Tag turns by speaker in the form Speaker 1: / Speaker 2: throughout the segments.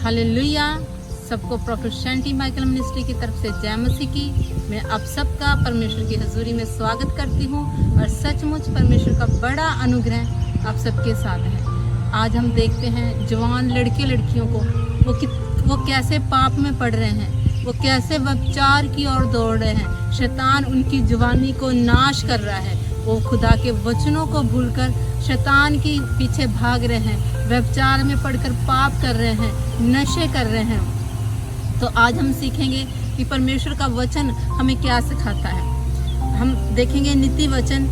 Speaker 1: Hallelujah. सबको profit senti Michael ministry की तरफ से जय मसीह की। मैं आप सबका परमेश्वर की हजूरी में स्वागत करती हूँ और सचमुच परमेश्वर का बड़ा अनुग्रह आप सबके साथ है। आज हम देखते हैं जवान लड़के लड़कियों को वो कैसे पाप में पड़ रहे हैं, वो कैसे व्यभिचार की ओर दौड़ रहे हैं। शैतान उनकी जवानी को नाश कर रहा है। वो खुदा के वचनों को भूलकर शैतान के पीछे भाग रहे हैं, व्यभिचार में पड़कर पाप कर रहे हैं, नशे कर रहे हैं। तो आज हम सीखेंगे कि परमेश्वर का वचन हमें क्या सिखाता है। हम देखेंगे नीति वचन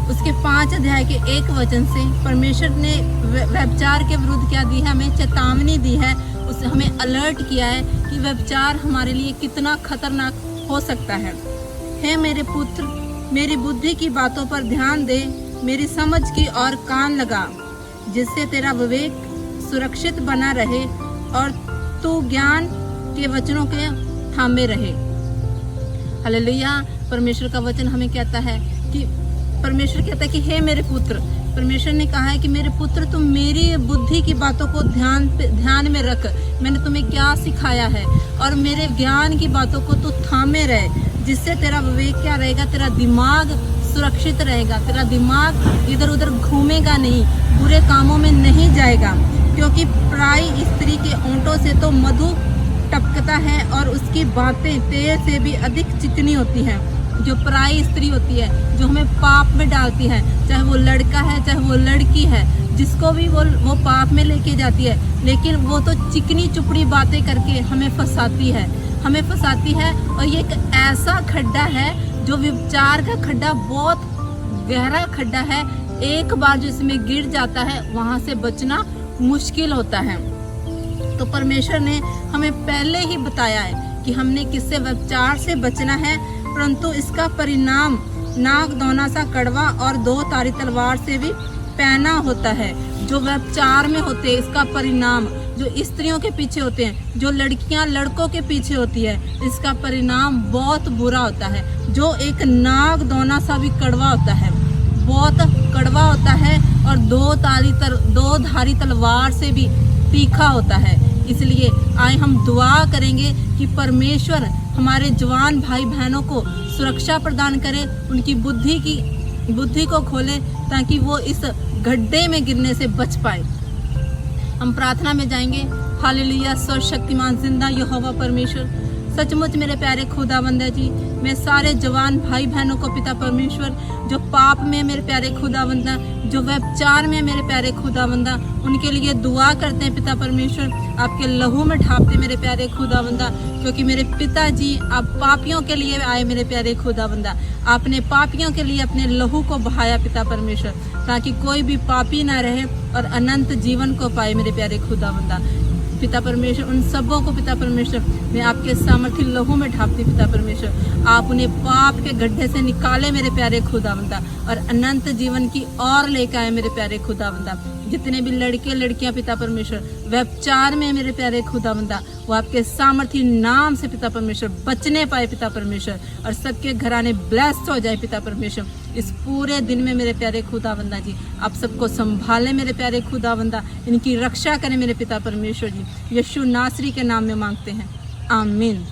Speaker 1: उसके 5 अध्याय के 1 वचन से परमेश्वर ने व्यभिचार के विरुद्ध क्या दी है, हमें चेतावनी दी है। उसने हमें अलर्ट किया है कि व्यभिचार हमारे लिए कितना खतरनाक हो सकता है। हे मेरे पुत्र, मेरी बुद्धि की बातों पर ध्यान दे, मेरी समझ की ओर कान लगा, जिससे तेरा विवेक सुरक्षित बना रहे और तू ज्ञान के वचनों के थामे रहे। हालेलुया। परमेश्वर का वचन हमें कहता है कि परमेश्वर कहता है कि हे मेरे पुत्र, परमेश्वर ने कहा है कि मेरे पुत्र तुम मेरी बुद्धि की बातों को ध्यान में रख। मैंने तुम्हें क्या सिखाया है और मेरे ज्ञान की बातों को तू थामे रहे, जिससे तेरा विवेक क्या रहेगा, तेरा दिमाग सुरक्षित रहेगा, तेरा दिमाग इधर उधर घूमेगा नहीं, बुरे कामों में नहीं जाएगा। क्योंकि पराई स्त्री के ओंठों से तो मधु टपकता है और उसकी बातें तेल से भी अधिक चिकनी होती हैं। जो पराई स्त्री होती है, जो हमें पाप में डालती है, चाहे वो लड़का है चाहे वो लड़की है, जिसको भी वो पाप में लेके जाती है, लेकिन वो तो चिकनी चुपड़ी बातें करके हमें फंसाती है और ये एक ऐसा खड्डा है जो व्यभिचार का खड्डा, बहुत गहरा खड्डा है। एक बार जो इसमें गिर जाता है वहां से बचना मुश्किल होता है। तो परमेश्वर ने हमें पहले ही बताया है कि हमने किससे, व्यभिचार से बचना है, परंतु इसका परिणाम नाक दौना सा कड़वा और 2 धारी तलवार से भी पैना होता है। जो व्यभिचार में होते हैं, इसका परिणाम, जो स्त्रियों के पीछे होते हैं, जो लड़कियां लड़कों के पीछे होती है, इसका परिणाम बहुत बुरा होता है। जो एक नाक दौना सा भी कड़वा होता है, बहुत कड़वा होता है और 2 धारी तलवार से भी तीखा होता है। इसलिए आए हम दुआ करेंगे कि परमेश्वर हमारे जवान भाई बहनों को सुरक्षा प्रदान करे, उनकी बुद्धि को खोले, ताकि वो इस गड्ढे में गिरने से बच पाए। हम प्रार्थना में जाएंगे। हालेलुया। सर्वशक्तिमान जिंदा यहोवा परमेश्वर, सचमुच मेरे प्यारे खुदावंदा जी, मैं सारे जवान भाई बहनों को पिता परमेश्वर, जो पाप में मेरे प्यारे खुदावंदा, जो व्यभिचार में मेरे प्यारे खुदावंदा, उनके लिए दुआ करते हैं पिता परमेश्वर। आपके लहू में ढापते मेरे प्यारे खुदावंदा, क्योंकि मेरे पिताजी आप पापियों के लिए आए मेरे प्यारे खुदावंदा। आपने पापियों के लिए अपने लहू को बहाया पिता परमेश्वर, ताकि कोई भी पापी ना रहे और अनंत जीवन को पाए मेरे प्यारे खुदावंदा। पिता परमेश्वर उन सबों को पिता परमेश्वर मैं आपके सामर्थ्य लहू में ढापती पिता परमेश्वर। आप उन्हें पाप के गड्ढे से निकाले मेरे प्यारे खुदावंदा और अनंत जीवन की ओर लेकर आए मेरे प्यारे खुदावंदा। जितने भी लड़के लड़कियां पिता परमेश्वर व्यभिचार में मेरे प्यारे खुदावंदा, वो आपके सामर्थ्य नाम से पिता परमेश्वर बचने पाए पिता परमेश्वर, और सबके घराने ब्लेस्ड हो जाए पिता परमेश्वर। इस पूरे दिन में मेरे प्यारे खुदावंदा जी आप सबको संभाले मेरे प्यारे खुदावंदा, इनकी रक्षा करें मेरे पिता परमेश्वर जी। यीशु नासरी के नाम में मांगते हैं, आमीन।